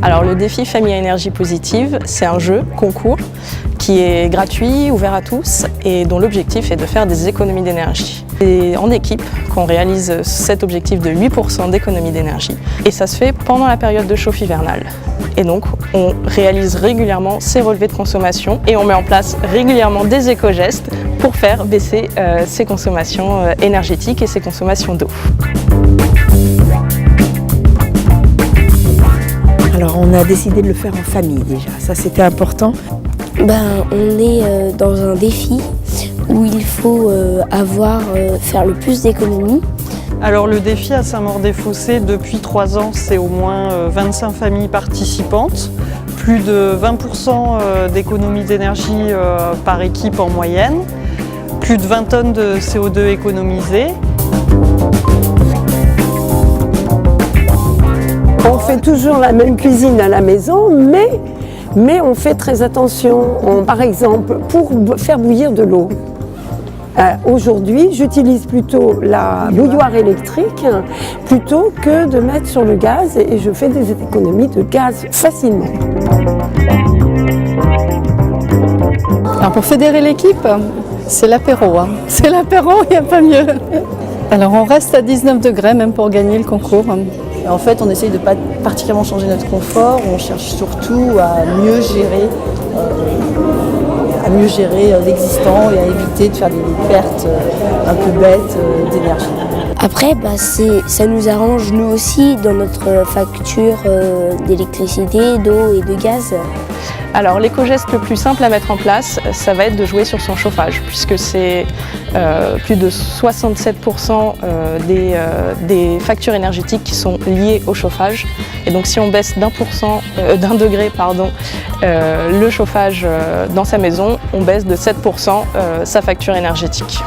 Alors le défi Famille à énergie positive, c'est un jeu concours qui est gratuit, ouvert à tous et dont l'objectif est de faire des économies d'énergie. C'est en équipe qu'on réalise cet objectif de 8% d'économie d'énergie et ça se fait pendant la période de chauffe hivernale. Et donc on réalise régulièrement ces relevés de consommation et on met en place régulièrement des éco-gestes pour faire baisser ces consommations énergétiques et ces consommations d'eau. Alors on a décidé de le faire en famille déjà, ça c'était important. On est dans un défi où il faut faire le plus d'économies. Alors le défi à Saint-Maur-des-Fossés depuis 3 ans, c'est au moins 25 familles participantes, plus de 20% d'économies d'énergie par équipe en moyenne, plus de 20 tonnes de CO2 économisées. On fait toujours la même cuisine à la maison, mais on fait très attention. Par exemple, pour faire bouillir de l'eau, aujourd'hui, j'utilise plutôt la bouilloire électrique plutôt que de mettre sur le gaz et je fais des économies de gaz facilement. Alors pour fédérer l'équipe, c'est l'apéro. C'est l'apéro, il n'y a pas mieux. Alors on reste à 19 degrés même pour gagner le concours. En fait, on essaye de ne pas particulièrement changer notre confort, on cherche surtout à mieux gérer l'existant et à éviter de faire des pertes un peu bêtes d'énergie. Après, ça nous arrange nous aussi dans notre facture d'électricité, d'eau et de gaz. Alors l'éco-geste le plus simple à mettre en place, ça va être de jouer sur son chauffage, puisque c'est plus de 67% des factures énergétiques qui sont liées au chauffage. Et donc si on baisse d'un degré le chauffage dans sa maison, on baisse de 7% sa facture énergétique.